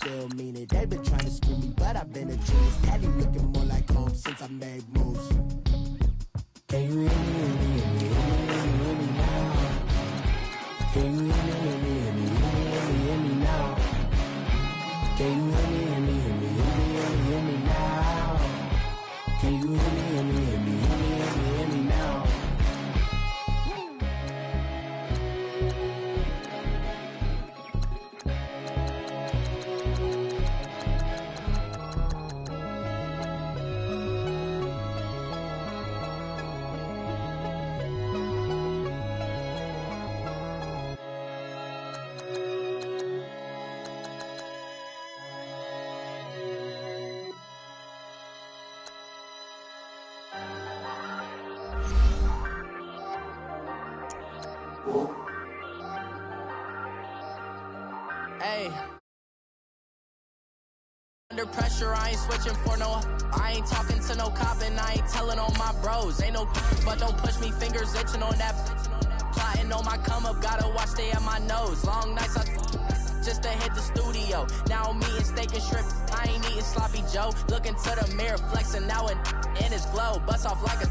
still mean it. They've been trying to screw me, but I've been a genius. Cali looking more like home since I made moves. Can you hear me, hear me, hear me, hear me now? Can you hear me, hear me, hear me, hear me now? Can you hear me, hear me, hear me, hear me now? Can you hear me, hear me, hear me, hear me now? Hey. Under pressure, I ain't switching for no. I ain't talking to no cop and I ain't telling on my bros. Ain't no, but don't push me, fingers itching on that. Plotting on my come up, gotta watch stay at my nose. Long nights, just to hit the studio. Now I'm eating steak and shrimp. I ain't eating sloppy Joe. Looking to the mirror, flexing now and in his glow. Bust off like a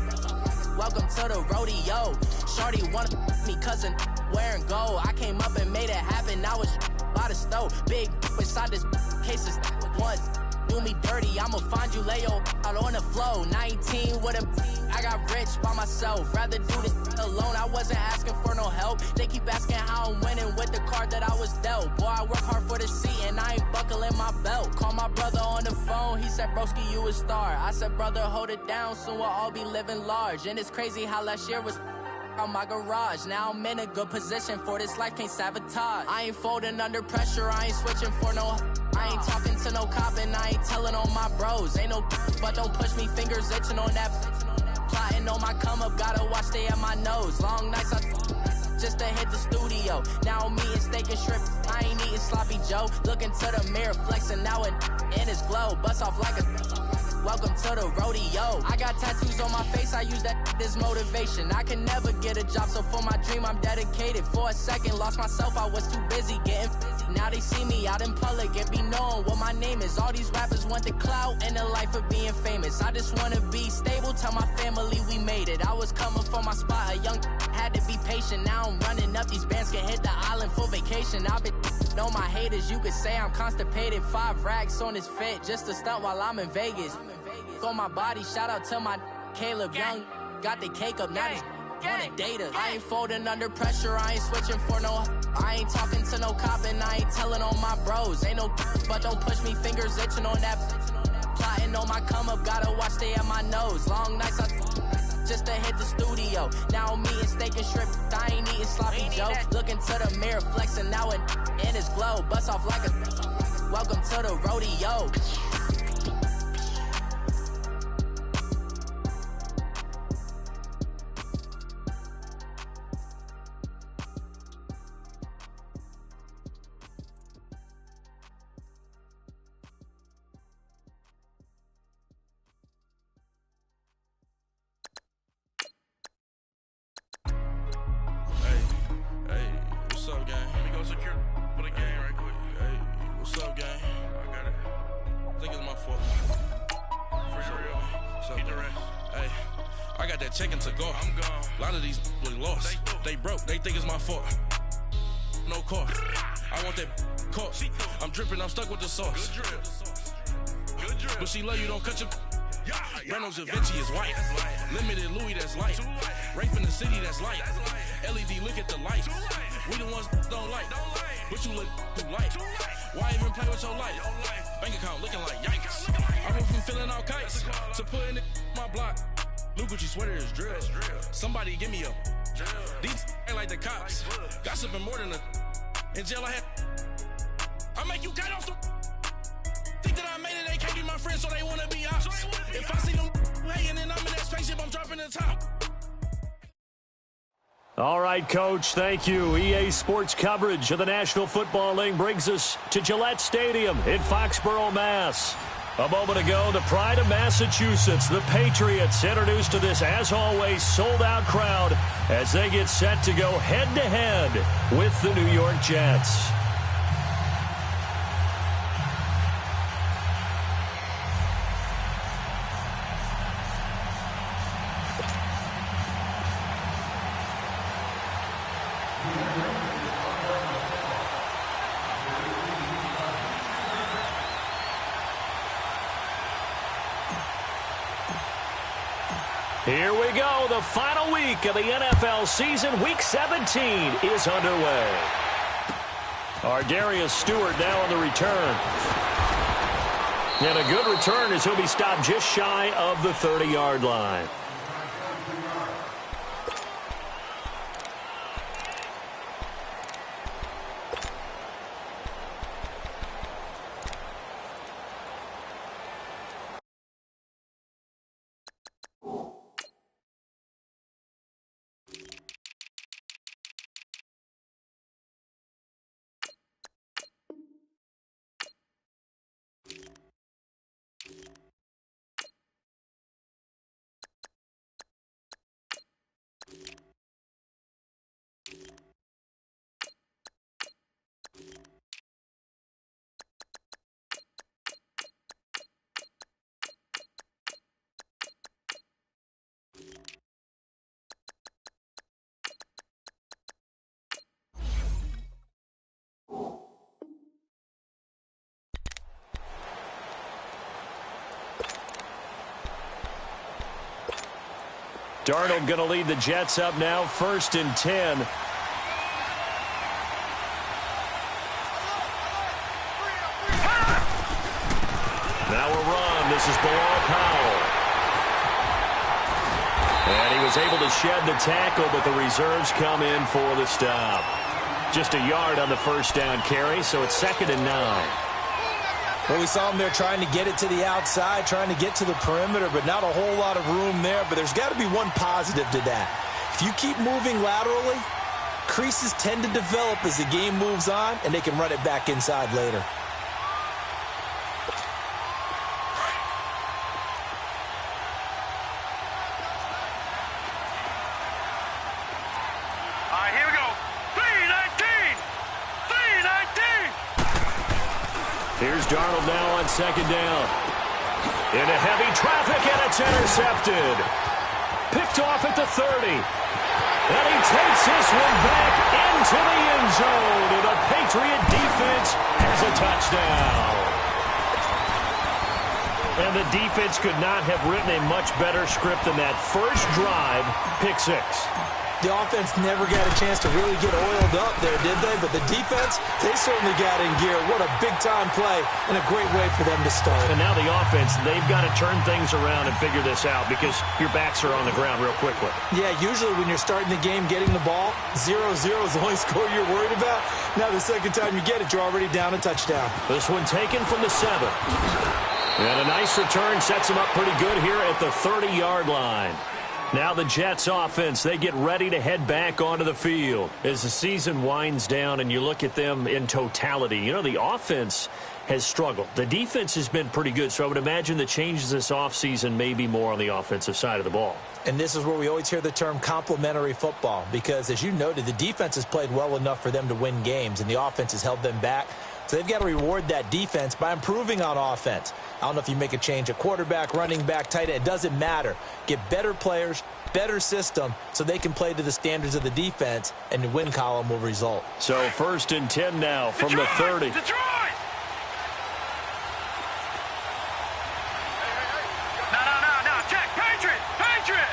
welcome to the rodeo. Shorty wanna me cousin wearing gold. I came up and made it happen. Now it's by the stove. Big inside this cases once. Do me dirty, I'ma find you Leo out on the flow. 19 with a I got rich by myself. Rather do this alone. I wasn't asking for no help. They keep asking how I'm winning with the card that I was dealt. Boy, I work hard for the seat and I ain't buckling my belt. Call my brother on the phone. He said, broski, you a star. I said, brother, hold it down. Soon we'll all be living large. And it's crazy how last year was on my garage. Now I'm in a good position for this life, can't sabotage. I ain't folding under pressure, I ain't switching for no. I ain't talking to no cop and I ain't telling on my bros. Ain't no, but don't push me, fingers itching on that. Plotting on my come up, gotta watch stay at my nose. Long nights, just to hit the studio. Now I'm eating steak and shrimp. I ain't eating sloppy Joe. Looking to the mirror, flexing now and in his glow. Bust off like a welcome to the rodeo. I got tattoos on my face, I use that as motivation. I can never get a job, so for my dream I'm dedicated. For a second, lost myself, I was too busy getting busy. Now they see me out in public and be knowing what my name is. All these rappers want the clout and the life of being famous. I just wanna be stable, tell my family we made it. I was coming for my spot, a young had to be patient. Now I'm running up, these bands can hit the island for vacation. I've been on my haters, you could say I'm constipated. 5 racks on his fit, just to stunt while I'm in Vegas. On my body, shout out to my Caleb Young. Got the cake up, now he's wanna date us. I ain't folding under pressure, I ain't switching for no. I ain't talking to no cop and I ain't telling on my bros. Ain't no, but don't push me, fingers itching on that. Plotting on my come up, gotta watch stay at my nose. Long nights, just to hit the studio. Now I'm eating steak and shrimp. I ain't eating sloppy Joe. Looking to the mirror, flexing now and in his glow. Bust off like a welcome to the rodeo. Checking to go. I'm gone. A lot of these look lost. They broke. They think it's my fault. No cost. I want that cost. I'm dripping. I'm stuck with the sauce. Good drip. Good drip. But she love you. Don't cut your. Reynolds Da Vinci is white. Limited Louis, that's light. Rape in the city, that's light. LED, look at the lights. We the ones don't like. But you look too light. Why even play with your life? Bank account looking like yikes. I went from filling out kites to putting it in my block. Blue Gucci sweater is drill. Somebody give me a these ain't like the cops. Gossiping more than a in jail I had. I make you cut off the think that I made it, they can't be my friends, so they wanna be ops. If I see them hanging and I'm in that spaceship, I'm dropping the top. All right, Coach, thank you. EA Sports coverage of the National Football League brings us to Gillette Stadium in Foxborough, Mass. A moment ago, the pride of Massachusetts, the Patriots, introduced to this, as always, sold-out crowd as they get set to go head-to-head with the New York Jets. Here we go. The final week of the NFL season. Week 17 is underway. Darius Stewart now on the return. And a good return as he'll be stopped just shy of the 30-yard line. Darnold going to lead the Jets up now, 1st and 10. Now a run. This is below Powell. And he was able to shed the tackle, but the reserves come in for the stop. Just a yard on the first down carry, so it's 2nd and 9. Well, we saw him there trying to get it to the outside, trying to get to the perimeter, but not a whole lot of room there. But there's got to be one positive to that. If you keep moving laterally, creases tend to develop as the game moves on, and they can run it back inside later. Here's Darnold now on 2nd down. Into heavy traffic, and it's intercepted. Picked off at the 30. And he takes this one back into the end zone. And the Patriot defense has a touchdown. And the defense could not have written a much better script than that first drive, pick 6. The offense never got a chance to really get oiled up there, did they? But the defense, they certainly got in gear. What a big-time play and a great way for them to start. And now the offense, they've got to turn things around and figure this out because your backs are on the ground real quickly. Yeah, usually when you're starting the game getting the ball, 0-0 is the only score you're worried about. Now the second time you get it, you're already down a touchdown. This one taken from the 7. And a nice return sets him up pretty good here at the 30-yard line. Now the Jets offense, they get ready to head back onto the field. As the season winds down and you look at them in totality, you know, the offense has struggled. The defense has been pretty good, so I would imagine the changes this offseason may be more on the offensive side of the ball. And this is where we always hear the term complementary football because, as you noted, the defense has played well enough for them to win games, and the offense has held them back. So they've got to reward that defense by improving on offense. I don't know if you make a change at quarterback, running back, tight end. It doesn't matter. Get better players, better system, so they can play to the standards of the defense, and the win column will result. So 1st and 10 now from the 30. Detroit! No. Check. Patriot!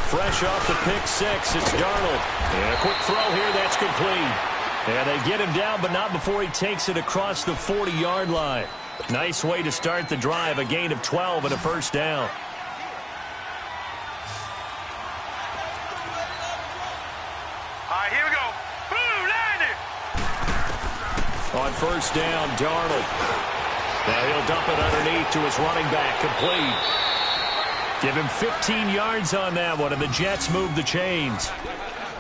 Fresh off the pick 6, it's Darnold. And a quick throw here, that's complete. And they get him down, but not before he takes it across the 40-yard line. Nice way to start the drive, a gain of 12 and a first down. All right, here we go. Boom, landed. On first down, Darnold. Now he'll dump it underneath to his running back, complete. Give him 15 yards on that one, and the Jets move the chains.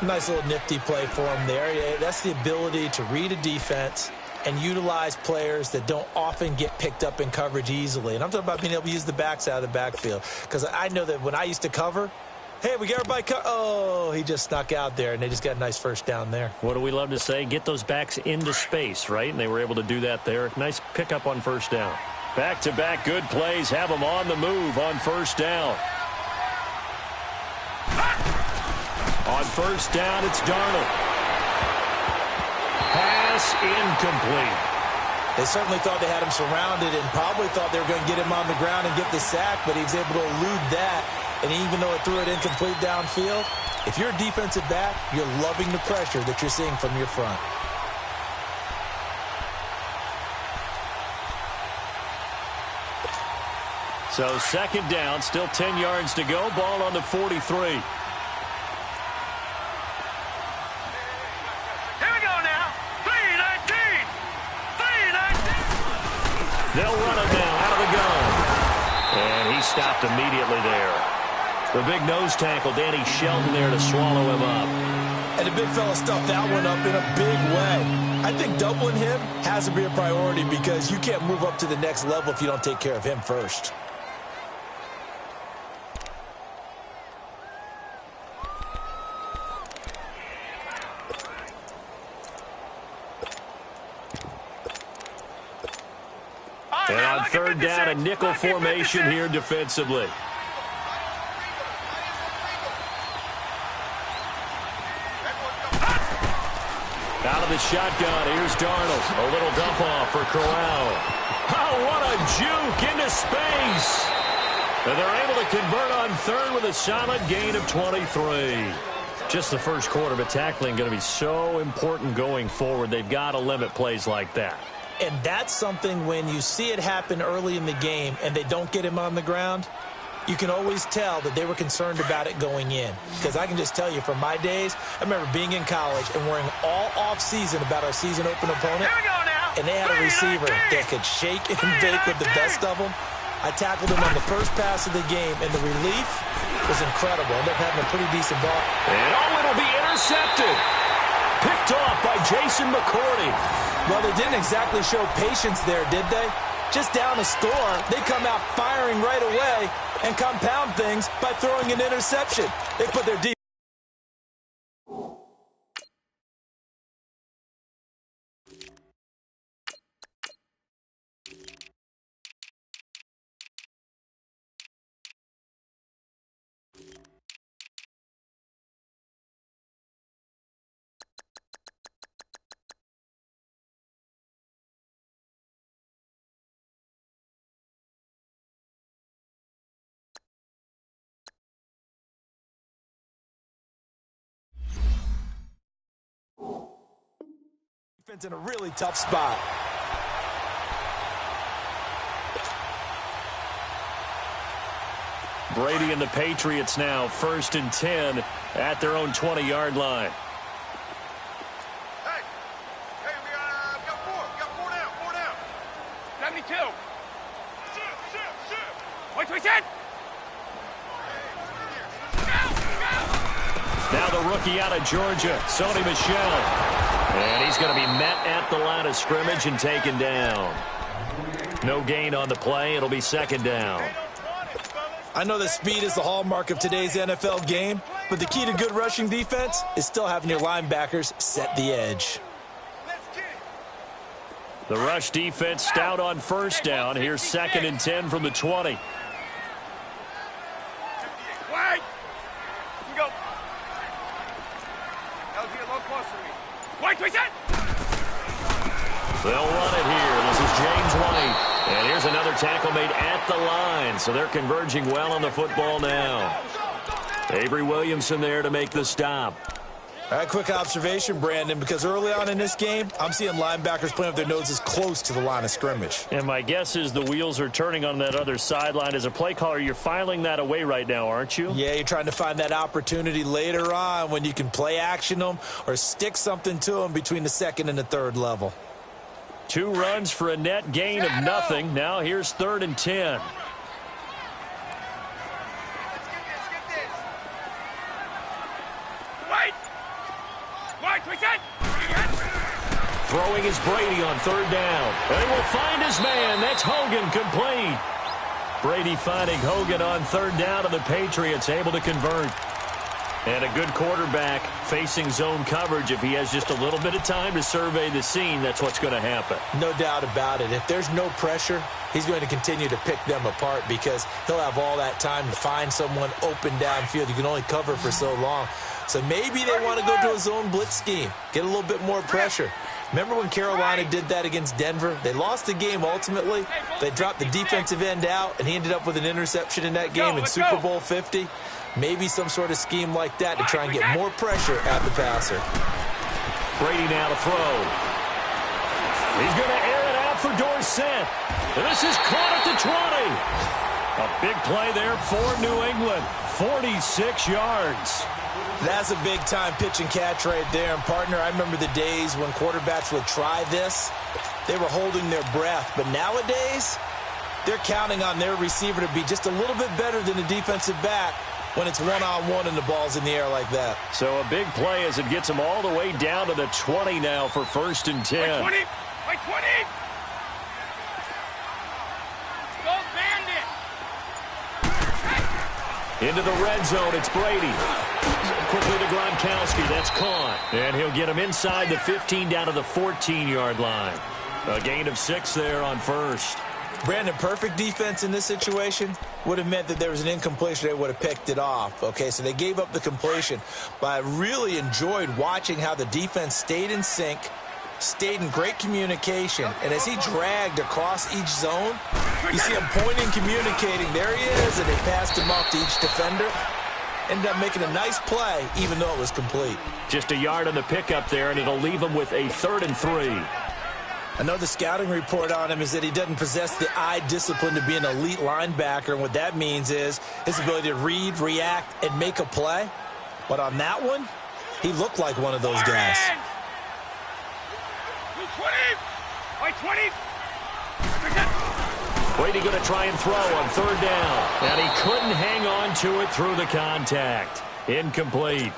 Nice little nifty play for him there. That's the ability to read a defense and utilize players that don't often get picked up in coverage easily. And I'm talking about being able to use the backs out of the backfield. Because I know that when I used to cover, hey, we got everybody oh, he just snuck out there, and they just got a nice first down there. What do we love to say? Get those backs into space, right? And they were able to do that there. Nice pickup on first down. Back-to-back good plays have them on the move on first down. On first down, it's Darnold. Pass incomplete. They certainly thought they had him surrounded and probably thought they were going to get him on the ground and get the sack, but he was able to elude that And even though it threw it incomplete downfield, if you're a defensive back, you're loving the pressure that you're seeing from your front. So second down, still 10 yards to go. Ball on the 43. They'll run it now out of the gun. And he stopped immediately there. The big nose tackle, Danny Shelton, there to swallow him up. And the big fella stuffed that one up in a big way. I think doubling him has to be a priority because you can't move up to the next level if you don't take care of him first. And on third down, a nickel formation here defensively. Out of the shotgun, here's Darnold. A little dump off for Corral. Oh, what a juke into space. And they're able to convert on third with a solid gain of 23. Just the first quarter, but tackling going to be so important going forward. They've got to limit plays like that. And that's something when you see it happen early in the game and they don't get him on the ground, you can always tell that they were concerned about it going in. Because I can just tell you from my days, I remember being in college and worrying all off-season about our season open opponent. And they had a receiver that could shake and bake with the best of them. I tackled him on the first pass of the game, and the relief was incredible. Ended up having a pretty decent ball. And it'll be intercepted. Picked off by Jason McCourty. Well, they didn't exactly show patience there, did they? Just down a score, they come out firing right away and compound things by throwing an interception. They put their defense. In a really tough spot. Brady and the Patriots now 1st and 10 at their own 20-yard line. Hey, we got four down. 72. Wait, set. Now the rookie out of Georgia, Sony Michel. And he's going to be met at the line of scrimmage and taken down. No gain on the play. It'll be second down. I know that speed is the hallmark of today's NFL game, but the key to good rushing defense is still having your linebackers set the edge. The rush defense stout on first down. Here's 2nd and 10 from the 20. Wait! We go. That was a little closer to me. Wait, set! They'll run it here. This is James White. And here's another tackle made at the line. So they're converging well on the football now. Avery Williamson there to make the stop. All right, quick observation, Brandon, because early on in this game, I'm seeing linebackers playing with their noses close to the line of scrimmage. And my guess is the wheels are turning on that other sideline. As a play caller, you're filing that away right now, aren't you? Yeah, you're trying to find that opportunity later on when you can play action them or stick something to them between the 2nd and the 3rd level. 2 runs for a net gain of nothing. Now here's 3rd and 10. Throwing is Brady on 3rd down. And he will find his man. That's Hogan, complete. Brady finding Hogan on 3rd down, and the Patriots able to convert. And a good quarterback facing zone coverage. If he has just a little bit of time to survey the scene, that's what's going to happen. No doubt about it. If there's no pressure, he's going to continue to pick them apart because he'll have all that time to find someone open downfield. You can only cover for so long. So maybe they want to go to a zone blitz scheme, get a little bit more pressure. Remember when Carolina did that against Denver? They lost the game ultimately. They dropped the defensive end out, and he ended up with an interception in that game in Super Bowl 50. Maybe some sort of scheme like that to try and get more pressure at the passer. Brady now to throw. He's going to air it out for Dorsett. And this is caught at the 20. A big play there for New England. 46 yards. That's a big-time pitch and catch right there. And, partner, I remember the days when quarterbacks would try this. They were holding their breath. But nowadays, they're counting on their receiver to be just a little bit better than the defensive back when it's one-on-one and the ball's in the air like that. So a big play as it gets them all the way down to the 20 now for 1st and 10. By 20! By 20! Go, Bandit! Into the red zone, it's Brady. Quickly to Gronkowski, that's caught. And he'll get him inside the 15 down to the 14-yard line. A gain of 6 there on 1st. Brandon, perfect defense in this situation would have meant that there was an incompletion. They would have picked it off. Okay, so they gave up the completion. But I really enjoyed watching how the defense stayed in sync, stayed in great communication. And as he dragged across each zone, you see him pointing, communicating. There he is, and they passed him off to each defender. Ended up making a nice play, even though it was complete. Just a yard on the pickup there, and it'll leave him with a 3rd and 3. I know the scouting report on him is that he doesn't possess the eye discipline to be an elite linebacker, and what that means is his ability to read, react, and make a play. But on that one, he looked like one of those guys. 20! By 20! Brady going to try and throw on 3rd down. And he couldn't hang on to it through the contact. Incomplete.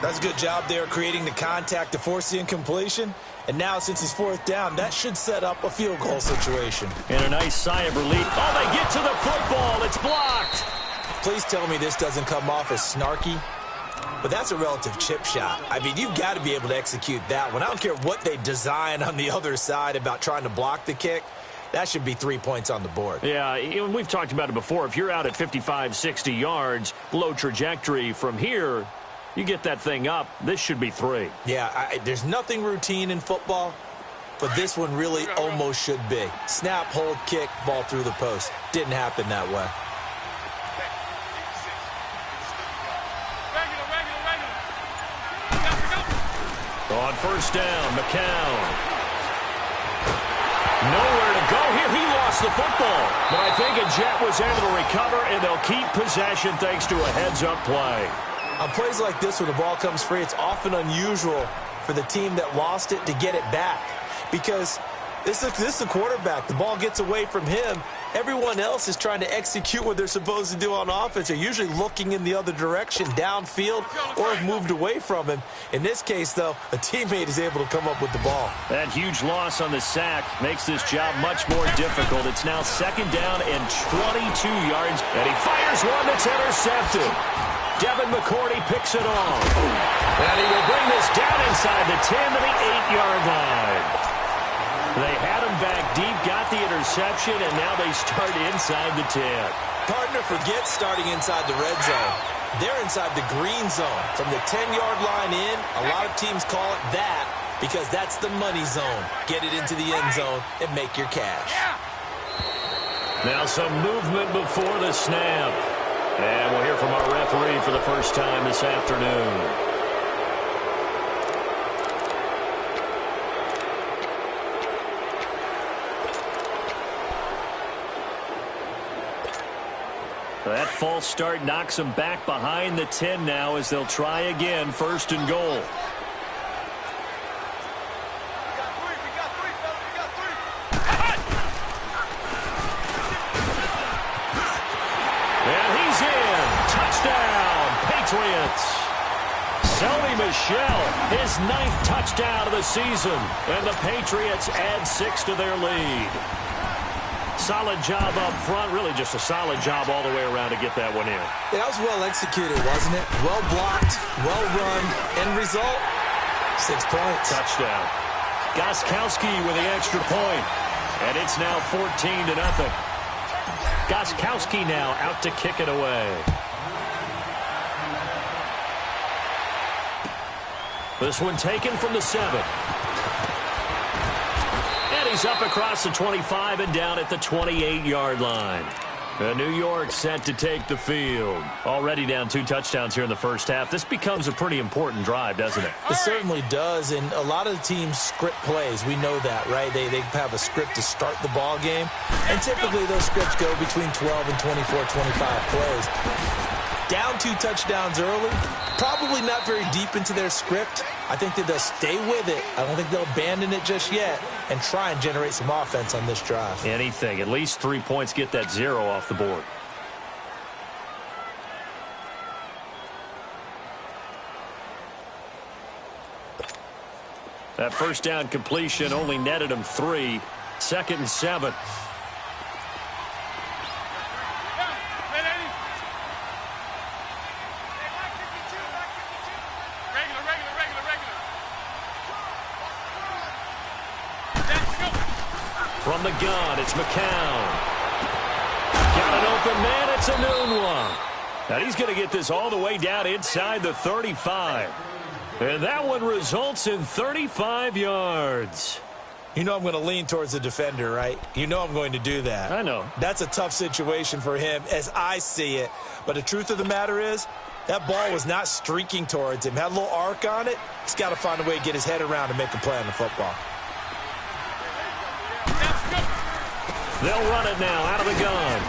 That's a good job there creating the contact to force the incompletion. And now, since it's 4th down, that should set up a field goal situation. And a nice sigh of relief. Oh, they get to the football. It's blocked. Please tell me this doesn't come off as snarky. But that's a relative chip shot. I mean, you've got to be able to execute that one. I don't care what they design on the other side about trying to block the kick. That should be 3 points on the board. Yeah, we've talked about it before. If you're out at 55, 60 yards, low trajectory from here, you get that thing up, this should be 3. Yeah, there's nothing routine in football, but this one really almost should be. Snap, hold, kick, ball through the post. Didn't happen that way. On 1st down, McCown. Nowhere to go here. He lost the football. But I think a Jet was able to recover, and they'll keep possession thanks to a heads-up play. On plays like this, when the ball comes free, it's often unusual for the team that lost it to get it back. Because this is a quarterback. The ball gets away from him. Everyone else is trying to execute what they're supposed to do on offense. They're usually looking in the other direction, downfield, or have moved away from him. In this case, though, a teammate is able to come up with the ball. That huge loss on the sack makes this job much more difficult. It's now 2nd down and 22 yards, and he fires one that's intercepted. Devin McCourty picks it off. And he will bring this down inside the 10 to the 8-yard line. They had him back deep, got the interception, and now they start inside the 10. Partner, forget starting inside the red zone. They're inside the green zone. From the 10-yard line in, a lot of teams call it that because that's the money zone. Get it into the end zone and make your cash. Now some movement before the snap. And we'll hear from our referee for the first time this afternoon. That false start knocks them back behind the 10 now as they'll try again, 1st and goal. And he's in. Touchdown, Patriots. Sony Michel, his 9th touchdown of the season. And the Patriots add 6 to their lead. Solid job up front, really just a solid job all the way around to get that one in. Yeah, that was well executed, wasn't it? Well blocked, well run. End result, 6 points. Touchdown. Gostkowski with the extra point. And it's now 14-0. Gostkowski now out to kick it away. This one taken from the 7. he's up across the 25 and down at the 28-yard line. New York set to take the field. Already down 2 touchdowns here in the first half. This becomes a pretty important drive, doesn't it? It certainly does, and a lot of the teams script plays. We know that, right? They have a script to start the ball game, and typically those scripts go between 12 and 24, 25 plays. Down 2 touchdowns early, probably not very deep into their script. I think that they'll stay with it. I don't think they'll abandon it just yet and try and generate some offense on this drive. Anything. At least 3 points, get that 0 off the board. That first down completion only netted him 3. 2nd and 7. From the gun, it's McCown. Got an open man, it's a noon one. And he's going to get this all the way down inside the 35. And that one results in 35 yards. You know I'm going to lean towards the defender, right? You know I'm going to do that. I know. That's a tough situation for him as I see it. But the truth of the matter is, that ball was not streaking towards him. Had a little arc on it. He's got to find a way to get his head around and make a play on the football. They'll run it now out of the gun.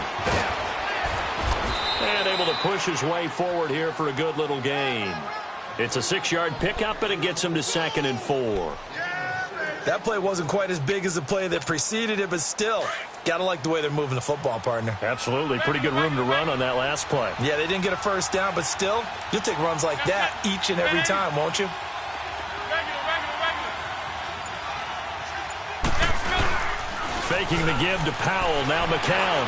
And able to push his way forward here for a good little gain. It's a 6-yard pickup, and it gets him to 2nd and 4. That play wasn't quite as big as the play that preceded it, but still, got to like the way they're moving the football, partner. Absolutely. Pretty good room to run on that last play. Yeah, they didn't get a first down, but still, you'll take runs like that each and every time, won't you? Faking the give to Powell. Now McCown.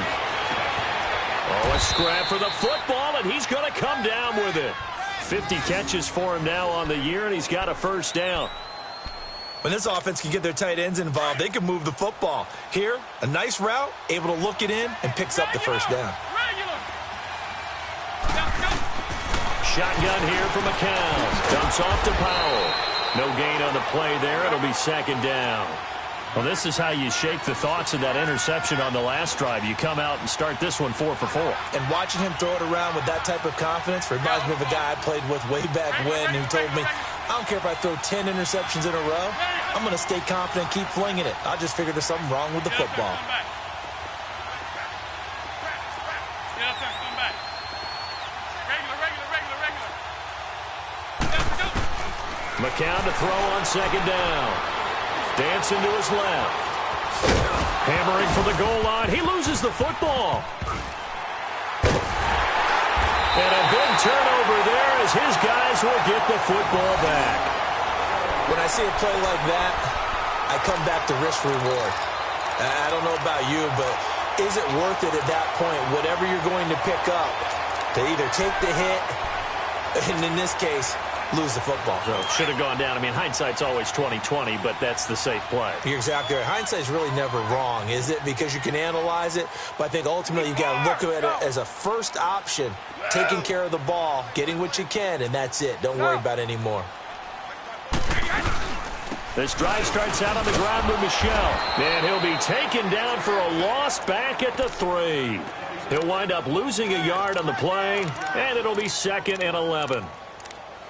Oh, a scrap for the football, and he's going to come down with it. 50 catches for him now on the year, and he's got a first down. When this offense can get their tight ends involved, they can move the football. Here, a nice route, able to look it in, and picks up the first down. Shotgun here for McCown. Dumps off to Powell. No gain on the play there. It'll be 2nd down. Well, this is how you shake the thoughts of that interception on the last drive. You come out and start this one 4 for 4. And watching him throw it around with that type of confidence reminds me of a guy I played with way back when who told me, I don't care if I throw 10 interceptions in a row. I'm going to stay confident and keep flinging it. I just figured there's something wrong with the football. McCown to throw on 2nd down. Dancing to his left. Hammering for the goal line. He loses the football. And a big turnover there as his guys will get the football back. When I see a play like that, I come back to risk reward. I don't know about you, but is it worth it at that point, whatever you're going to pick up, to either take the hit, and in this case, lose the football? So should have gone down. I mean, hindsight's always 20/20, but that's the safe play. You're exactly right. Hindsight's really never wrong, is it? Because you can analyze it, but I think ultimately you got to look at it as a first option, taking care of the ball, getting what you can, and that's it. Don't worry about any more. This drive starts out on the ground with Michel, and he'll be taken down for a loss back at the 3. He'll wind up losing a yard on the play, and it'll be 2nd and 11.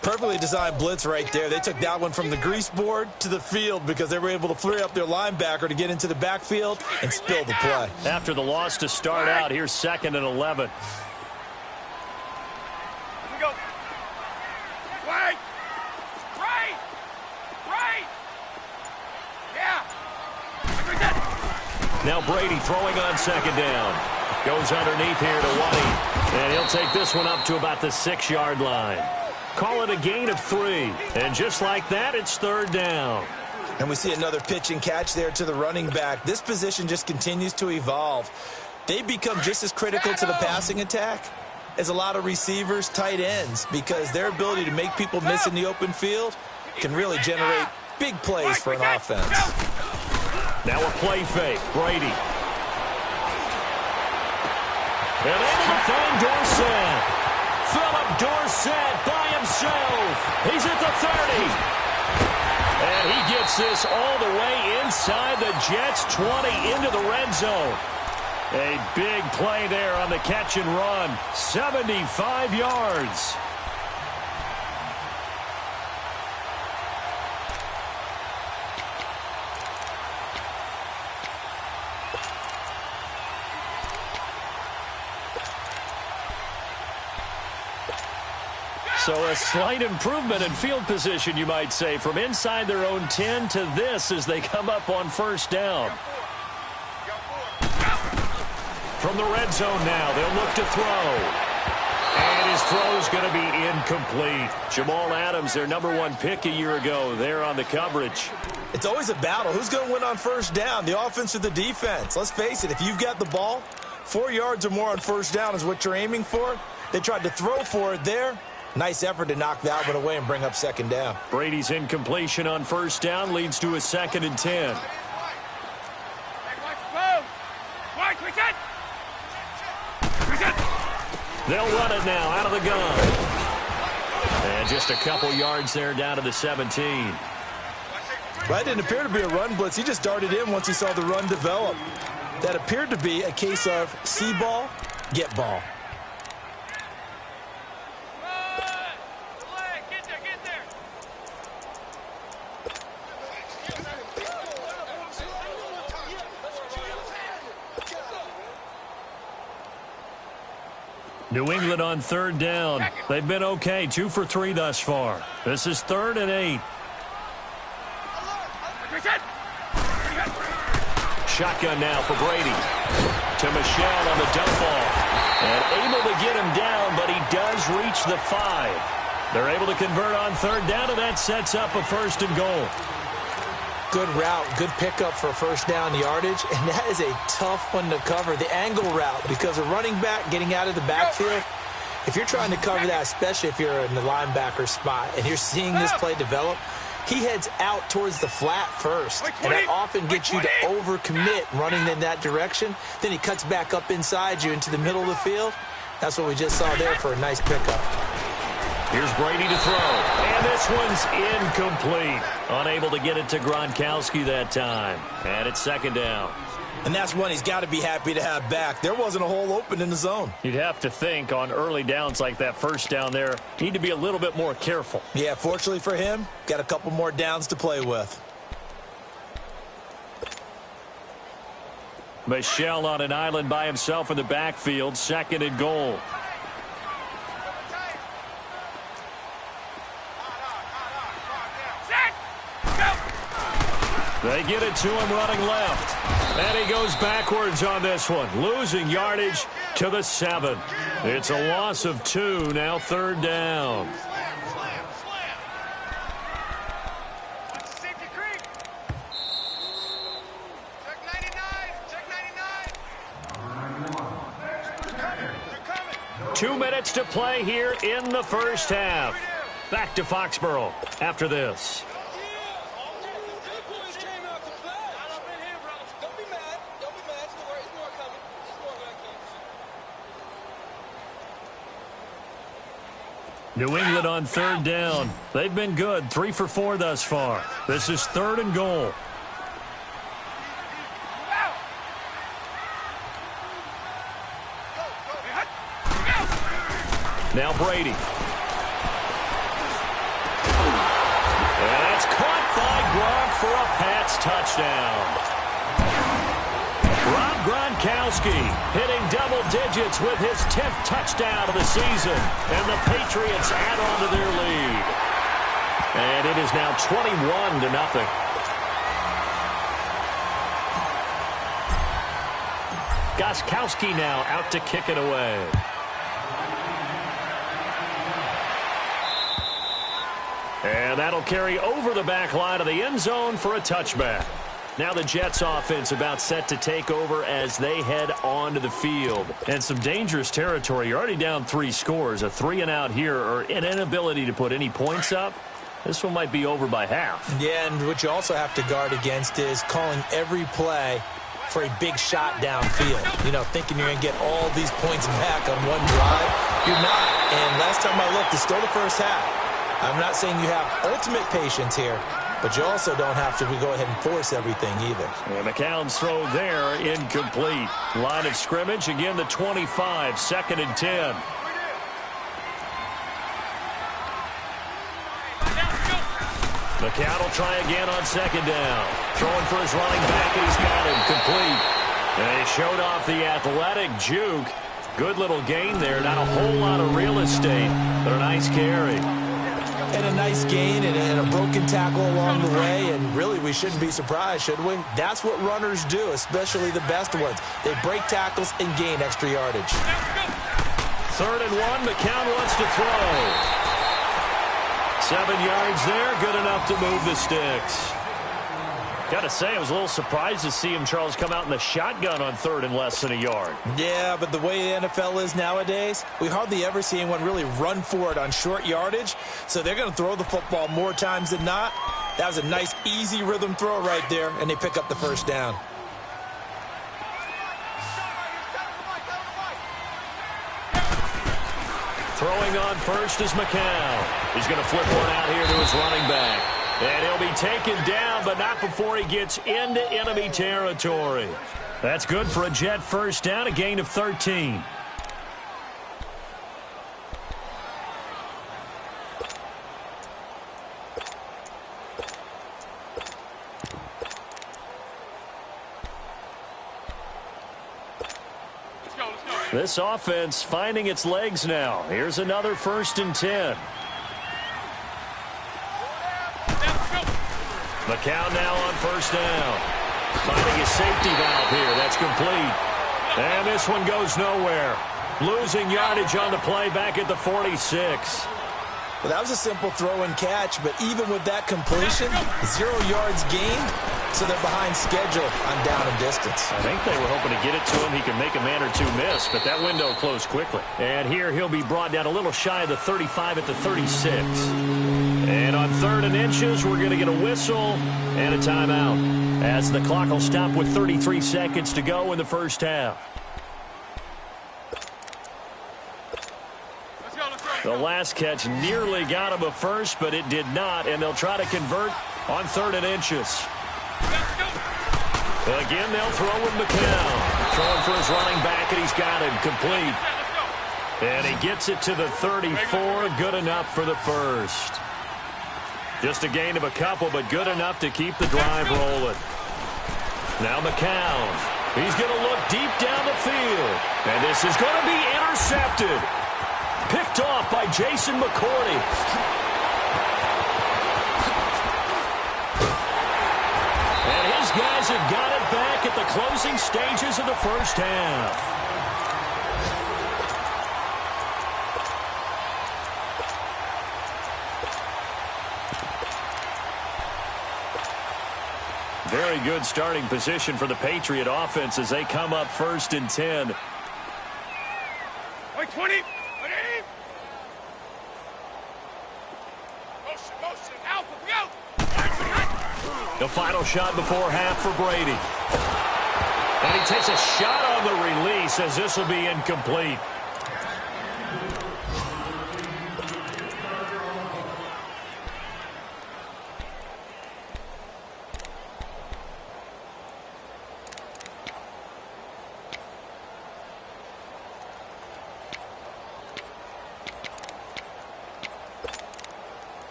Perfectly designed blitz right there. They took that one from the grease board to the field because they were able to free up their linebacker to get into the backfield and spill the play. After the loss to start out, here's 2nd and 11. Go. Right. Right. Right. Yeah. Now Brady throwing on 2nd down. Goes underneath here to White. And he'll take this one up to about the 6-yard line. Call it a gain of 3. And just like that, it's 3rd down. And we see another pitch and catch there to the running back. This position just continues to evolve. They become just as critical to the passing attack as a lot of receivers, tight ends, because their ability to make people miss in the open field can really generate big plays for an offense. Now a play fake. Brady. And able to find Dorsett. Philip Dorsett by himself. He's at the 30. And he gets this all the way inside the Jets' 20 into the red zone. A big play there on the catch and run. 75 yards. So a slight improvement in field position, you might say, from inside their own 10 to this as they come up on first down. From the red zone now, they'll look to throw. And his throw's going to be incomplete. Jamal Adams, their #1 pick a year ago, there on the coverage. It's always a battle. Who's going to win on first down, the offense or the defense? Let's face it, if you've got the ball, 4 yards or more on first down is what you're aiming for. They tried to throw for it there. Nice effort to knock that one away and bring up second down. Brady's incompletion on first down leads to a 2nd and 10. They'll run it now out of the gun. And just a couple yards there down to the 17. That didn't appear to be a run blitz. He just darted in once he saw the run develop. That appeared to be a case of see ball, get ball. New England on third down. They've been okay, 2 for 3 thus far. This is 3rd and 8. Shotgun now for Brady. To Michel on the dump ball. And able to get him down, but he does reach the 5. They're able to convert on third down, and that sets up a 1st and goal. Good route, good pickup for first down yardage, and that is a tough one to cover, the angle route, because a running back getting out of the backfield, if you're trying to cover that, especially if you're in the linebacker spot, and you're seeing this play develop, he heads out towards the flat first, and that often gets you to overcommit running in that direction. Then he cuts back up inside you into the middle of the field. That's what we just saw there for a nice pickup. Here's Brady to throw, and this one's incomplete. Unable to get it to Gronkowski that time, and it's 2nd down. And that's one he's got to be happy to have back. There wasn't a hole open in the zone. You'd have to think on early downs like that first down there, need to be a little bit more careful. Yeah, fortunately for him, got a couple more downs to play with. Michel on an island by himself in the backfield, 2nd and goal. They get it to him running left. And he goes backwards on this one, losing yardage to the 7. It's a loss of 2, now 3rd down. Two minutes to play here in the first half. Back to Foxborough after this. New England on third down. They've been good, 3 for 4 thus far. This is 3rd and goal. Now Brady. And that's caught by Gronk for a Pats touchdown. Rob Gronkowski hitting double digits with his 10th touchdown of the season. And the Patriots add on to their lead. And it is now 21-0. Gronkowski now out to kick it away. And that'll carry over the back line of the end zone for a touchback. Now the Jets offense about set to take over as they head onto the field. And some dangerous territory. You're already down 3 scores. A 3 and out here, or an inability to put any points up. This one might be over by half. Yeah, and what you also have to guard against is calling every play for a big shot downfield. You know, thinking you're going to get all these points back on one drive. You're not. And last time I looked, it's still the first half. I'm not saying you have ultimate patience here, but you also don't have to go ahead and force everything either. And McCown's throw there, incomplete. Line of scrimmage, again the 25, 2nd and 10. McCown will try again on 2nd down. Throwing for his running back, and he's got him complete. And he showed off the athletic juke. Good little gain there. Not a whole lot of real estate, but a nice carry. And a nice gain and a broken tackle along the way. And really, we shouldn't be surprised, should we? That's what runners do, especially the best ones. They break tackles and gain extra yardage. 3rd and 1. McCown wants to throw. 7 yards there, good enough to move the sticks. Got to say, I was a little surprised to see him, Charles, come out in the shotgun on 3rd and less than a yard. Yeah, but the way the NFL is nowadays, we hardly ever see anyone really run for it on short yardage. So they're going to throw the football more times than not. That was a nice, easy rhythm throw right there, and they pick up the 1st down. Throwing on first is McCown. He's going to flip one out here to his running back. And he'll be taken down, but not before he gets into enemy territory. That's good for a Jet 1st down, a gain of 13. This offense finding its legs now. Here's another 1st and 10. McCown now on 1st down. Finding his safety valve here. That's complete. And this one goes nowhere. Losing yardage on the play back at the 46. Well, that was a simple throw and catch, but even with that completion, 0 yards gained, so they're behind schedule on down and distance. I think they were hoping to get it to him. He could make a man or two miss, but that window closed quickly. And here he'll be brought down a little shy of the 35 at the 36. And on 3rd and inches, we're going to get a whistle and a timeout, as the clock will stop with 33 seconds to go in the 1st half. The last catch nearly got him a first, but it did not, and they'll try to convert on 3rd and inches. Again, they'll throw with McCown. Throwing for his running back, and he's got him complete. And he gets it to the 34, good enough for the 1st. Just a gain of a couple, but good enough to keep the drive rolling. Now McCown. He's going to look deep down the field. And this is going to be intercepted. Picked off by Jason McCourty. And his guys have got it back at the closing stages of the 1st half. Very good starting position for the Patriot offense as they come up 1st and 10. 20. The final shot before half for Brady. And he takes a shot on the release as this will be incomplete.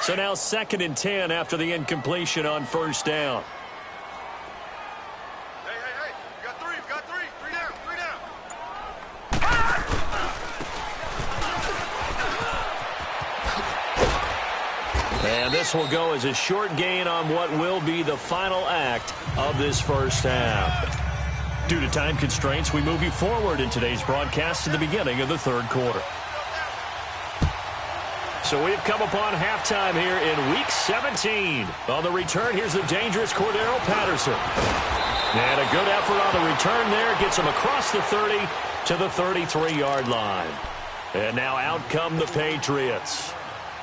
So now 2nd and 10 after the incompletion on 1st down. Hey. We got three. Three down. And this will go as a short gain on what will be the final act of this 1st half. Due to time constraints, we move you forward in today's broadcast to the beginning of the 3rd quarter. So we've come upon halftime here in Week 17. On the return, here's the dangerous Cordero Patterson. And a good effort on the return there. Gets him across the 30 to the 33-yard line. And now out come the Patriots.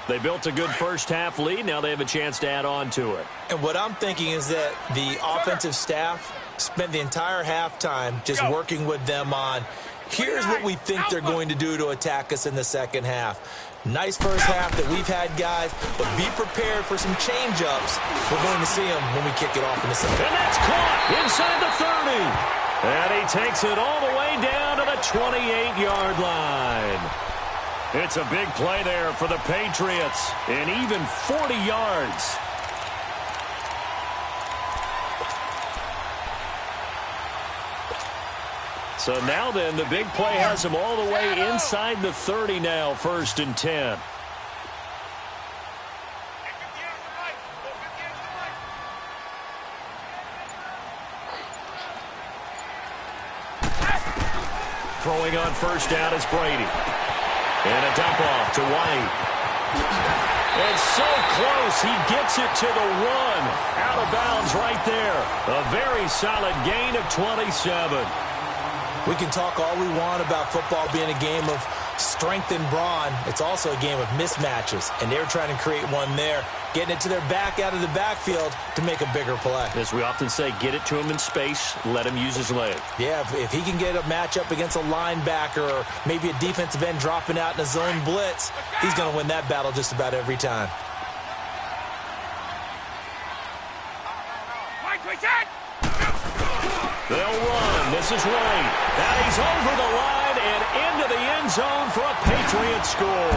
They built a good 1st half lead. Now they have a chance to add on to it. And what I'm thinking is that the offensive staff spent the entire halftime just working with them on, here's what we think they're going to do to attack us in the 2nd half. Nice first half that we've had, guys, but be prepared for some change-ups. We're going to see them when we kick it off in the second. And that's caught inside the 30. And he takes it all the way down to the 28-yard line. It's a big play there for the Patriots, and even 40 yards. So now then, the big play has him all the way inside the 30 now, 1st and 10. Throwing on 1st down is Brady. And a dump off to White. And so close, he gets it to the 1. Out of bounds right there. A very solid gain of 27. We can talk all we want about football being a game of strength and brawn. It's also a game of mismatches, and they're trying to create one there, getting it to their back out of the backfield to make a bigger play. As we often say, get it to him in space, let him use his leg. Yeah, if he can get a matchup against a linebacker or maybe a defensive end dropping out in a zone blitz, he's going to win that battle just about every time. They'll run. This is White. And he's over the line and into the end zone for a Patriots score.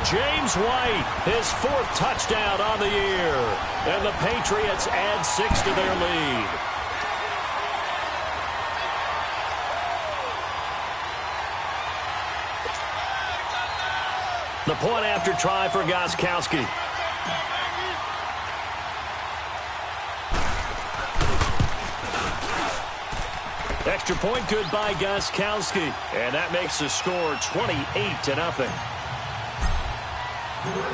James White, his 4th touchdown on the year. And the Patriots add 6 to their lead. The point after try for Gostkowski. Extra point good by Gostkowski. And that makes the score 28-0.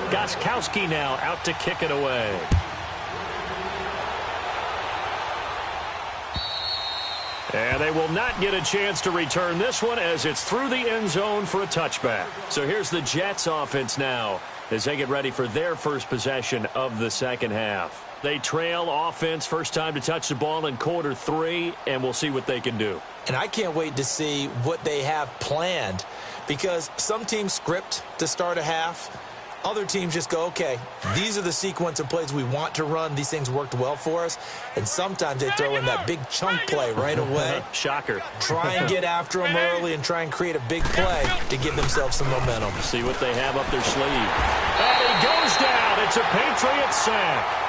Gostkowski now out to kick it away. And they will not get a chance to return this one as it's through the end zone for a touchback. So here's the Jets offense now as they get ready for their first possession of the second half. They trail offense first time to touch the ball in quarter 3, and we'll see what they can do. And I can't wait to see what they have planned, because some teams script to start a half. Other teams just go, okay, these are the sequence of plays we want to run. These things worked well for us. And sometimes they throw in that big chunk play right away. Shocker. Try and get after them early and try and create a big play to give themselves some momentum. See what they have up their sleeve. And he goes down. It's a Patriots sack.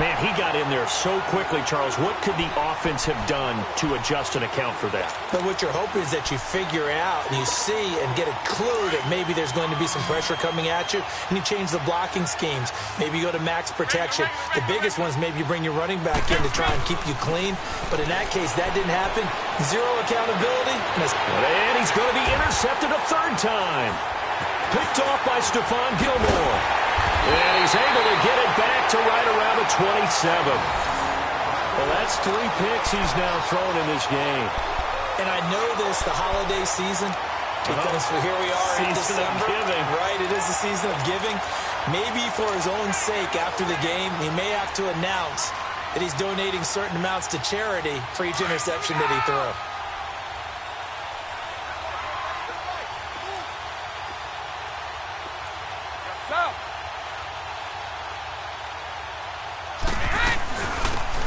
Man, he got in there so quickly, Charles. What could the offense have done to adjust and account for that? But what you're hoping is that you figure out and you see and get a clue that maybe there's going to be some pressure coming at you, and you change the blocking schemes. Maybe you go to max protection. The biggest one is maybe you bring your running back in to try and keep you clean. But in that case, that didn't happen. Zero accountability. And he's going to be intercepted a 3rd time. Picked off by Stephon Gilmore. And he's able to get it back to right around the 27. Well, that's 3 picks he's now thrown in this game. And I know this, the holiday season, because here we are in December. Giving. Right, it is the season of giving. Maybe for his own sake after the game, he may have to announce that he's donating certain amounts to charity for each interception that he threw.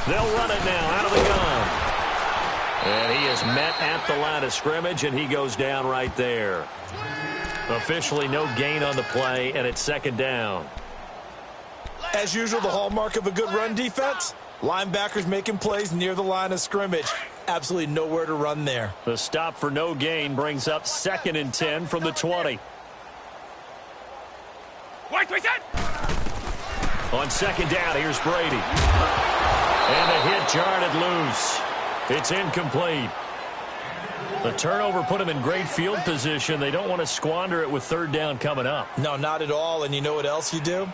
They'll run it now out of the gun. And he is met at the line of scrimmage, and he goes down right there. Officially no gain on the play, and it's 2nd down. As usual, the hallmark of a good run defense, linebackers making plays near the line of scrimmage. Absolutely nowhere to run there. The stop for no gain brings up 2nd and 10 from the 20. On 2nd down, here's Brady. And the hit jarred loose. It's incomplete. The turnover put him in great field position. They don't want to squander it with 3rd down coming up. No, not at all. And you know what else you do?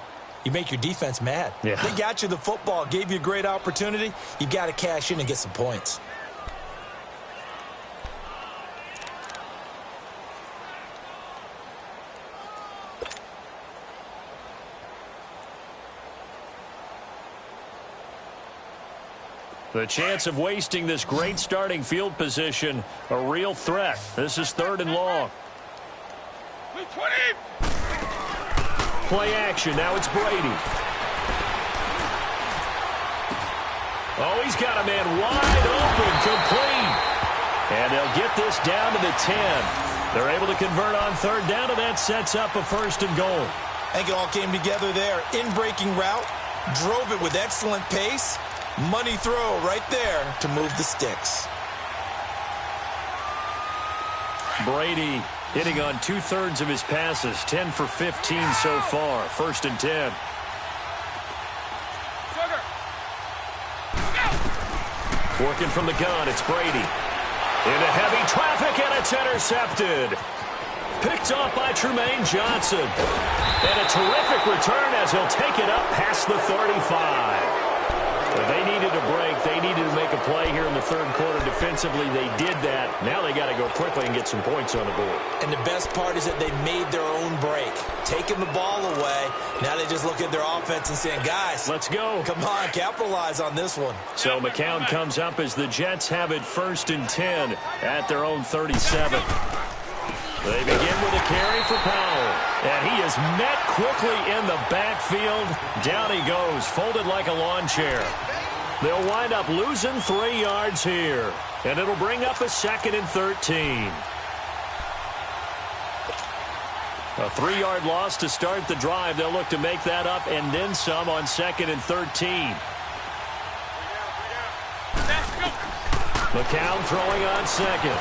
You make your defense mad. Yeah. They got you the football, gave you a great opportunity. You got to cash in and get some points. The chance of wasting this great starting field position, a real threat. This is 3rd and long. Play action. Now it's Brady. Oh, he's got a man wide open, complete. And they'll get this down to the 10. They're able to convert on third down, and that sets up a first and goal. I think it all came together there. In-breaking route, drove it with excellent pace. Money throw right there to move the sticks. Brady hitting on 2/3 of his passes, 10 for 15 so far. First and 10. Working from the gun, it's Brady. Into heavy traffic, and it's intercepted. Picked off by Trumaine Johnson. And a terrific return as he'll take it up past the 35. But they needed a break. They needed to make a play here in the third quarter. Defensively, they did that. Now they got to go quickly and get some points on the board. And the best part is that they made their own break. Taking the ball away. Now they just look at their offense and saying, guys, let's go. Come on, capitalize on this one. So McCown comes up as the Jets have it first and 10 at their own 37. They begin with a carry for Powell. And he is met quickly in the backfield. Down he goes, folded like a lawn chair. They'll wind up losing 3 yards here. And it'll bring up a second and 13. A 3-yard loss to start the drive. They'll look to make that up and then some on second and 13. McCown throwing on second.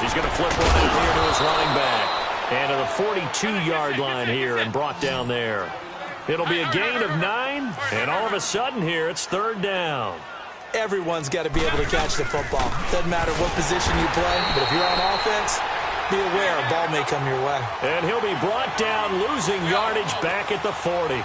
He's going to flip one out here to his running back. And to the 42-yard line here and brought down there. It'll be a gain of 9, and all of a sudden here it's third down. Everyone's got to be able to catch the football. Doesn't matter what position you play, but if you're on offense, be aware a ball may come your way. And he'll be brought down, losing yardage back at the 40.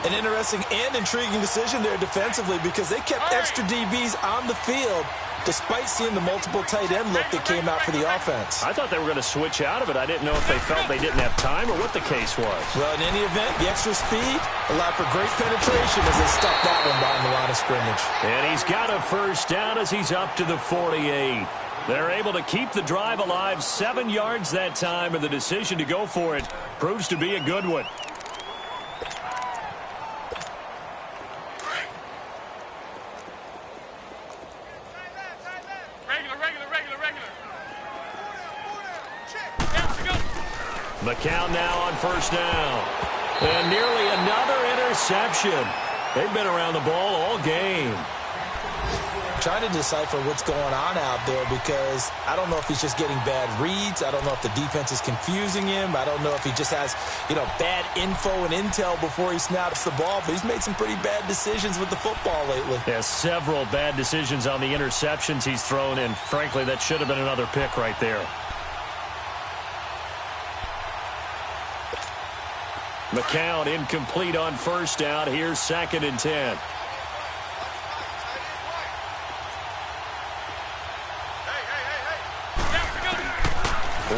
An interesting and intriguing decision there defensively because they kept extra DBs on the field despite seeing the multiple tight end look that came out for the offense. I thought they were going to switch out of it. I didn't know if they felt they didn't have time or what the case was. Well, in any event, the extra speed allowed for great penetration as they stuffed that one behind the line of scrimmage. And he's got a first down as he's up to the 48. They're able to keep the drive alive, 7 yards that time, and the decision to go for it proves to be a good one. McCown now on first down. And nearly another interception. They've been around the ball all game. Trying to decipher what's going on out there because I don't know if he's just getting bad reads. I don't know if the defense is confusing him. I don't know if he just has, bad info and intel before he snaps the ball. But he's made some pretty bad decisions with the football lately. Yeah, several bad decisions on the interceptions he's thrown, and frankly, that should have been another pick right there. McCown incomplete on first down. Here's second and 10.